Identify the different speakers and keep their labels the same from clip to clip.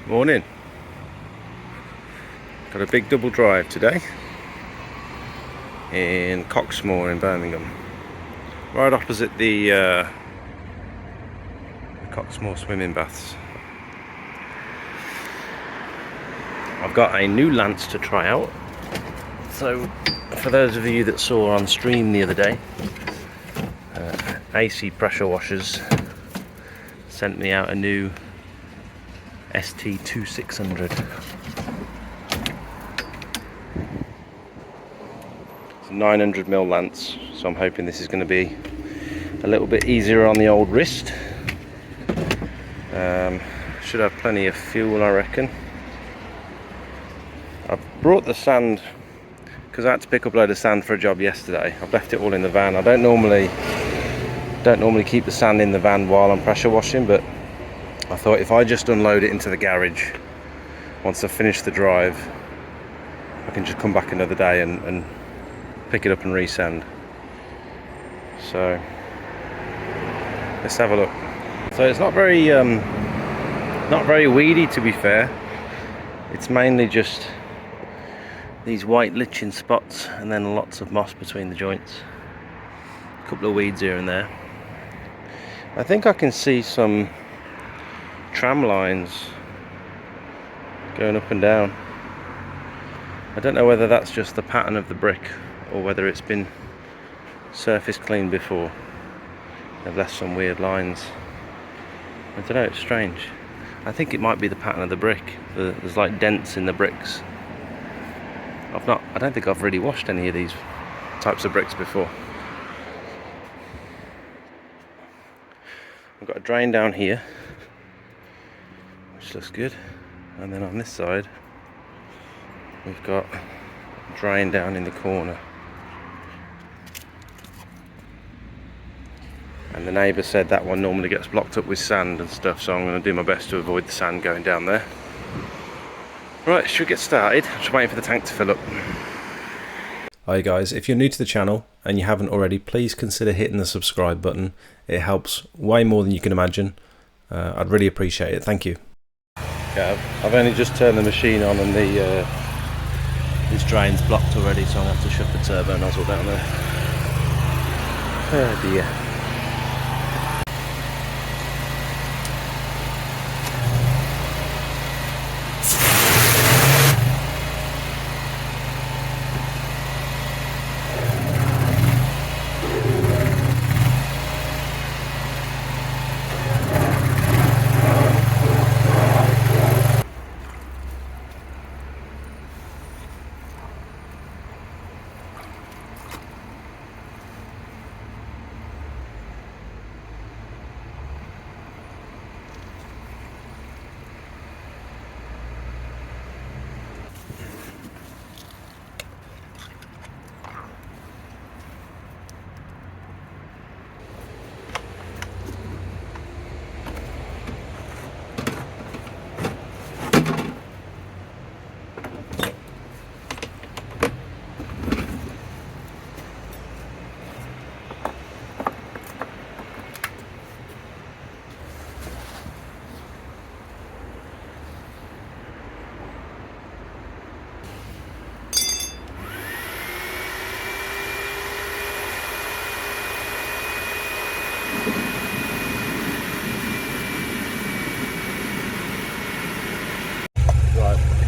Speaker 1: Morning. Got a big double drive today in Coxmoor in Birmingham, right opposite the Coxmoor swimming baths. I've got a new lance to try out. So for those of you that saw on stream the other day, AC Pressure Washers sent me out a new ST2600. It's a 900mm lance, so I'm hoping this is going to be a little bit easier on the old wrist. Should have plenty of fuel, I reckon. I've brought the sand because I had to pick up a load of sand for a job yesterday. I've left it all in the van. I don't normally keep the sand in the van while I'm pressure washing, but I thought if I just unload it into the garage once I've finished the drive, I can just come back another day and pick it up and resand. So let's have a look. So it's not very weedy, to be fair. It's mainly just these white lichen spots and then lots of moss between the joints. A couple of weeds here and there. I think I can see some tram lines going up and down. I don't know whether that's just the pattern of the brick or whether it's been surface cleaned before. They've left some weird lines. I don't know, it's strange. I think it might be the pattern of the brick. There's like dents in the bricks. I don't think I've really washed any of these types of bricks before. I've got a drain down here, which looks good, and then on this side we've got a drain down in the corner. And the neighbour said that one normally gets blocked up with sand and stuff, so I'm going to do my best to avoid the sand going down there. Right, should we get started? I'm just waiting for the tank to fill up. Hi guys, if you're new to the channel and you haven't already, please consider hitting the subscribe button. It helps way more than you can imagine. I'd really appreciate it, thank you. Yeah, I've only just turned the machine on and this drain's blocked already, so I'm going to have to shut the turbo nozzle down there. Oh dear.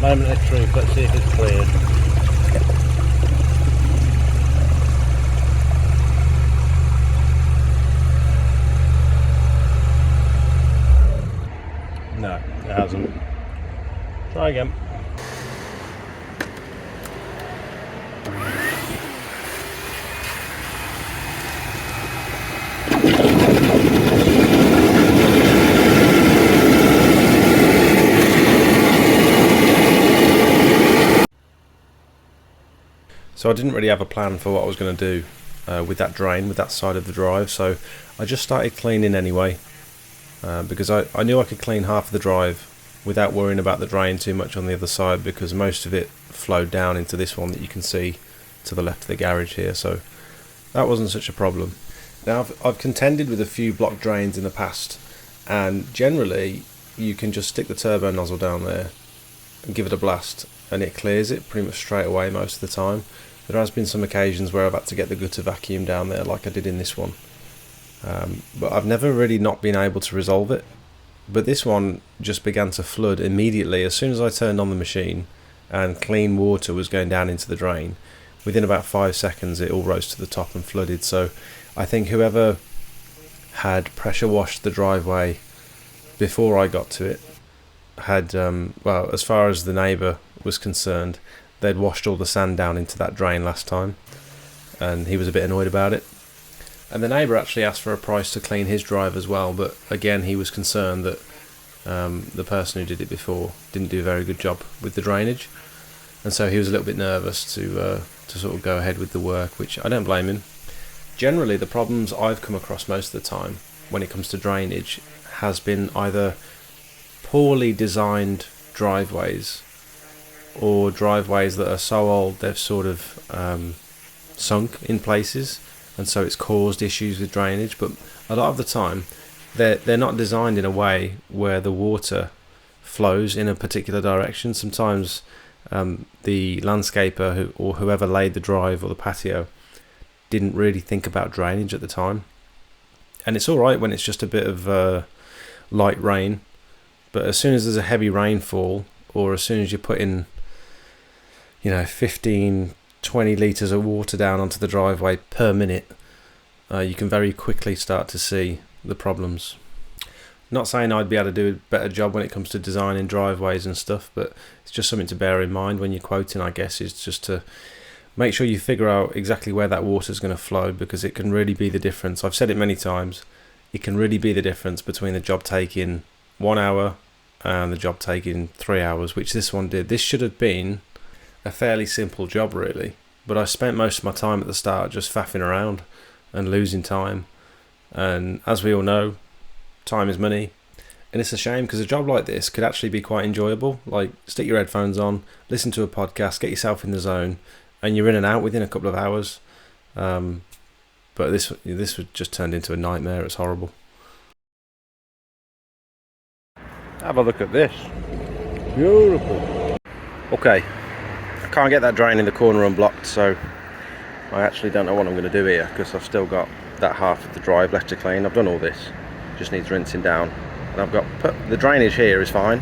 Speaker 1: Moment of truth, let's see if it's cleared. No, it hasn't. Try again. So I didn't really have a plan for what I was going to do with that drain, with that side of the drive, so I just started cleaning anyway, because I knew I could clean half of the drive without worrying about the drain too much on the other side, because most of it flowed down into this one that you can see to the left of the garage here, so that wasn't such a problem. Now I've contended with a few block drains in the past, and generally you can just stick the turbo nozzle down there and give it a blast, and it clears it pretty much straight away most of the time. There has been some occasions where I've had to get the gutter vacuum down there like I did in this one, but I've never really not been able to resolve it. But this one just began to flood immediately as soon as I turned on the machine and clean water was going down into the drain. Within about 5 seconds it all rose to the top and flooded. So I think whoever had pressure washed the driveway before I got to it had, well, as far as the neighbour was concerned, they'd washed all the sand down into that drain last time, and he was a bit annoyed about it. And the neighbour actually asked for a price to clean his drive as well, but again he was concerned that the person who did it before didn't do a very good job with the drainage, and so he was a little bit nervous to sort of go ahead with the work, which I don't blame him. Generally, the problems I've come across most of the time when it comes to drainage has been either poorly designed driveways or driveways that are so old they've sort of sunk in places, and so it's caused issues with drainage. But a lot of the time they're not designed in a way where the water flows in a particular direction. Sometimes the landscaper or whoever laid the drive or the patio didn't really think about drainage at the time, and it's alright when it's just a bit of light rain, but as soon as there's a heavy rainfall, or as soon as you put in 15-20 litres of water down onto the driveway per minute, you can very quickly start to see the problems. Not saying I'd be able to do a better job when it comes to designing driveways and stuff, but it's just something to bear in mind when you're quoting, I guess, is just to make sure you figure out exactly where that water is going to flow, because it can really be the difference. I've said it many times, it can really be the difference between the job taking 1 hour and the job taking 3 hours, which this one did. This should have been a fairly simple job really, but I spent most of my time at the start just faffing around and losing time, and as we all know, time is money. And it's a shame, because a job like this could actually be quite enjoyable. Like, stick your headphones on, listen to a podcast, get yourself in the zone, and you're in and out within a couple of hours. But this was just turned into a nightmare. It's horrible. Have a look at this. Beautiful. Okay, I can't get that drain in the corner unblocked, so I actually don't know what I'm going to do here, because I've still got that half of the drive left to clean. I've done all this, just needs rinsing down, and I've got the drainage here is fine.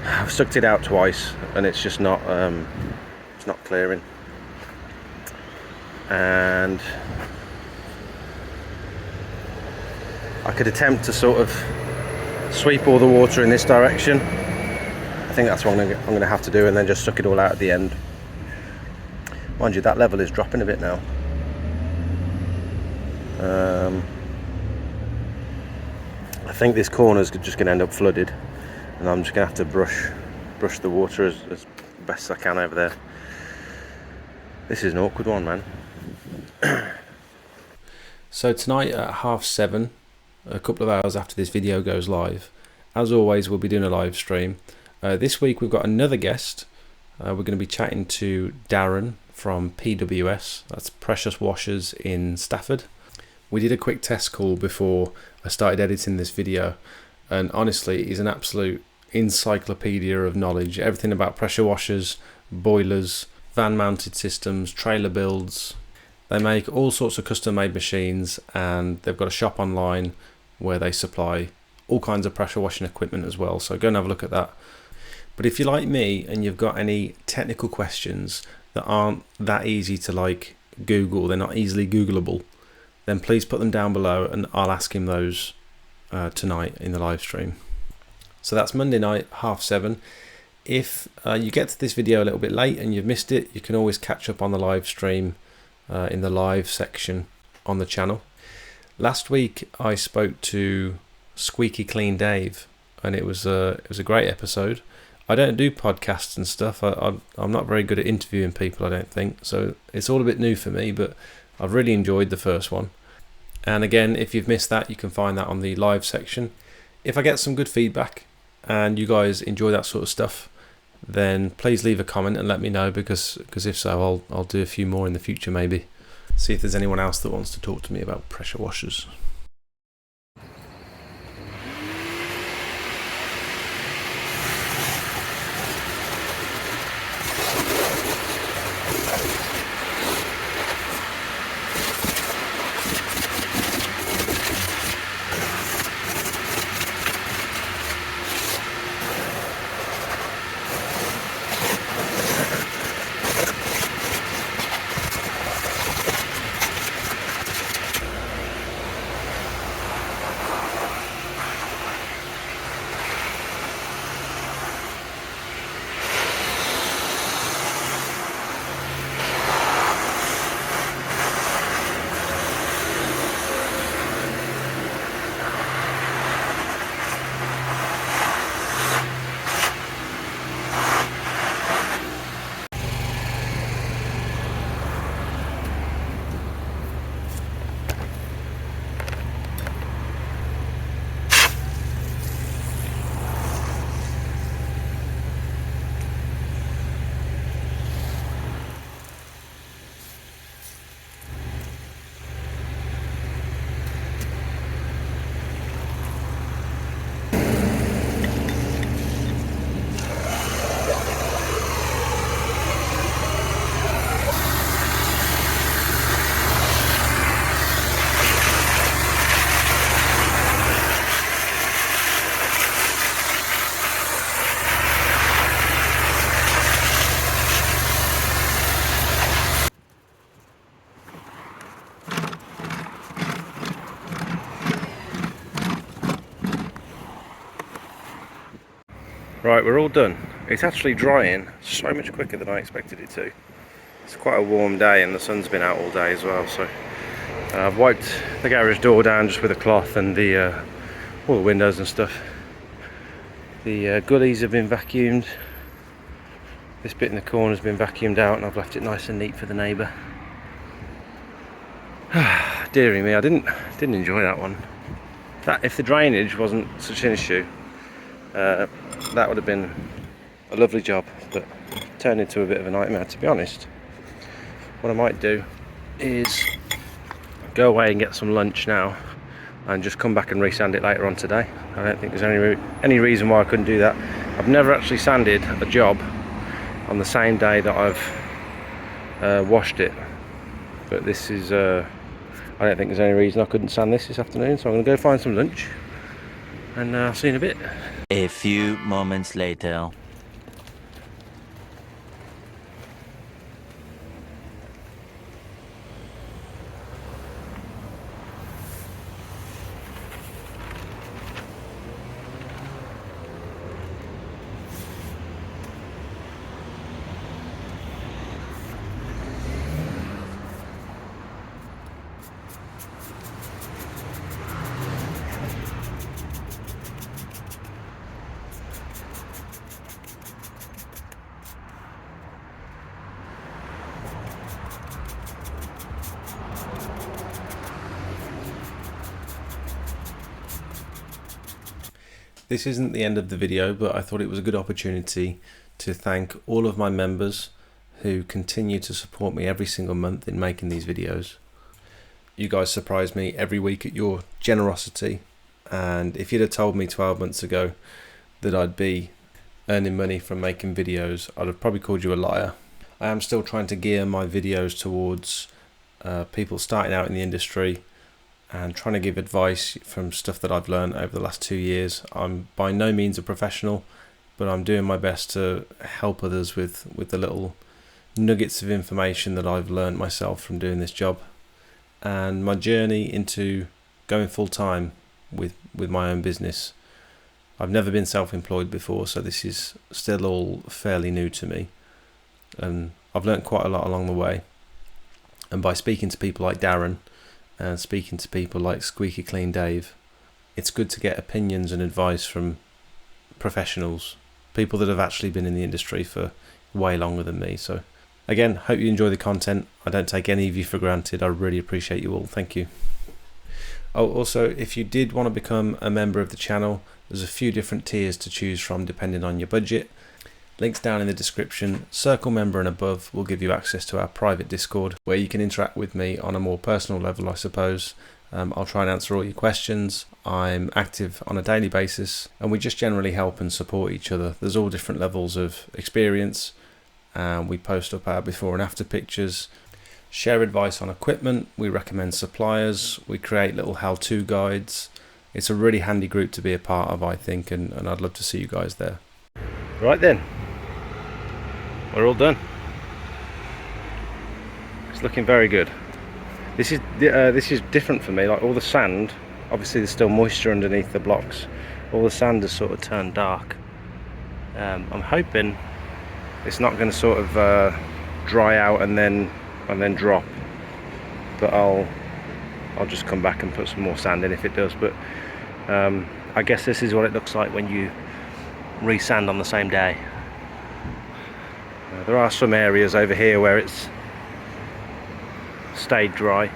Speaker 1: I've sucked it out twice and it's just not it's not clearing, and I could attempt to sort of sweep all the water in this direction. I think that's what I'm going to have to do, and then just suck it all out at the end. Mind you, that level is dropping a bit now. I think this corner's just going to end up flooded, and I'm just going to have to brush the water as best I can over there. This is an awkward one, man. So tonight at 7:30, a couple of hours after this video goes live, as always we'll be doing a live stream. This week we've got another guest. We're going to be chatting to Darren from PWS, that's Precious Washers in Stafford. We did a quick test call before I started editing this video, and honestly he's an absolute encyclopedia of knowledge. Everything about pressure washers, boilers, van mounted systems, trailer builds. They make all sorts of custom made machines, and they've got a shop online where they supply all kinds of pressure washing equipment as well, so go and have a look at that. But if you're like me and you've got any technical questions that aren't that easy to Google, they're not easily Googleable, then please put them down below and I'll ask him those tonight in the live stream. So that's Monday night, 7:30. If you get to this video a little bit late and you've missed it, you can always catch up on the live stream in the live section on the channel. Last week I spoke to Squeaky Clean Dave, and it was a great episode. I don't do podcasts and stuff. I'm not very good at interviewing people, I don't think, so it's all a bit new for me, but I've really enjoyed the first one. And again, if you've missed that, you can find that on the live section. If I get some good feedback and you guys enjoy that sort of stuff, then please leave a comment and let me know, because if so, I'll do a few more in the future maybe. See if there's anyone else that wants to talk to me about pressure washers. Right, we're all done. It's actually drying so much quicker than I expected it to. It's quite a warm day and the sun's been out all day as well, so I've wiped the garage door down just with a cloth and all the windows and stuff. The gullies have been vacuumed. This bit in the corner has been vacuumed out and I've left it nice and neat for the neighbour. Dearie me, I didn't enjoy that one. That if the drainage wasn't such an issue, that would have been a lovely job, but turned into a bit of a nightmare, to be honest. What I might do is go away and get some lunch now and just come back and resand it later on today. I don't think there's any reason why I couldn't do that. I've never actually sanded a job on the same day that I've washed it, but this is I don't think there's any reason I couldn't sand this afternoon, so I'm going to go find some lunch and I'll see you in a bit.
Speaker 2: A few moments later.
Speaker 1: This isn't the end of the video, but I thought it was a good opportunity to thank all of my members who continue to support me every single month in making these videos. You guys surprise me every week at your generosity, and if you'd have told me 12 months ago that I'd be earning money from making videos, I'd have probably called you a liar. I am still trying to gear my videos towards people starting out in the industry and trying to give advice from stuff that I've learned over the last 2 years. I'm by no means a professional, but I'm doing my best to help others with the little nuggets of information that I've learned myself from doing this job. And my journey into going full-time with my own business, I've never been self-employed before, so this is still all fairly new to me. And I've learned quite a lot along the way. And by speaking to people like Darren, and speaking to people like Squeaky Clean Dave, it's good to get opinions and advice from professionals, people that have actually been in the industry for way longer than me. So again, hope you enjoy the content. I don't take any of you for granted. I really appreciate you all. Thank you. Oh, also, if you did want to become a member of the channel, there's a few different tiers to choose from depending on your budget. Links down in the description. Circle member and above will give you access to our private Discord, where you can interact with me on a more personal level, I suppose. I'll try and answer all your questions. I'm active on a daily basis, and we just generally help and support each other. There's all different levels of experience, and we post up our before and after pictures, share advice on equipment, we recommend suppliers, we create little how-to guides. It's a really handy group to be a part of, I think, and I'd love to see you guys there. Right then, we're all done. It's looking very good. This is different for me. Like all the sand, obviously there's still moisture underneath the blocks. All the sand has sort of turned dark. I'm hoping it's not going to sort of dry out and then drop. But I'll just come back and put some more sand in if it does. But I guess this is what it looks like when you re-sand on the same day. There are some areas over here where it's stayed dry.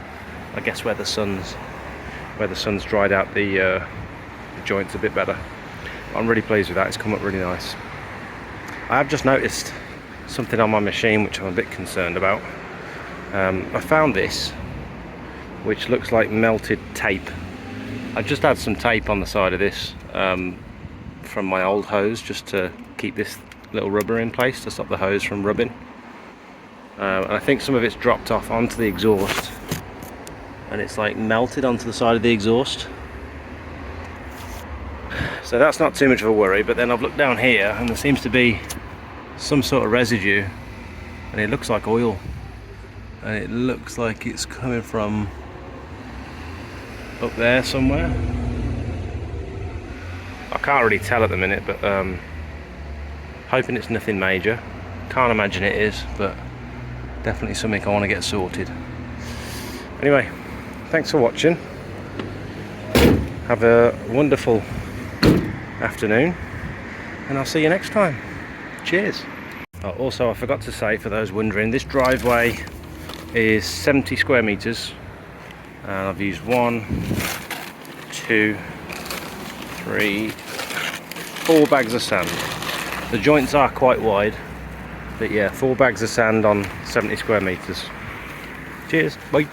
Speaker 1: I guess where the sun's dried out the joints a bit better. I'm really pleased with that. It's come up really nice. I have just noticed something on my machine which I'm a bit concerned about. I found this, which looks like melted tape. I just had some tape on the side of this from my old hose, just to keep this little rubber in place to stop the hose from rubbing. And I think some of it's dropped off onto the exhaust, and it's like melted onto the side of the exhaust. So that's not too much of a worry, but then I've looked down here and there seems to be some sort of residue, and it looks like oil, and it looks like it's coming from up there somewhere. I can't really tell at the minute, but Hoping it's nothing major. Can't imagine it is, but definitely something I want to get sorted. Anyway, thanks for watching. Have a wonderful afternoon, and I'll see you next time. Cheers. Also, I forgot to say, for those wondering, this driveway is 70 square meters, and I've used 1, 2, 3, 4 bags of sand. The joints are quite wide, but yeah, 4 bags of sand on 70 square meters. Cheers, bye.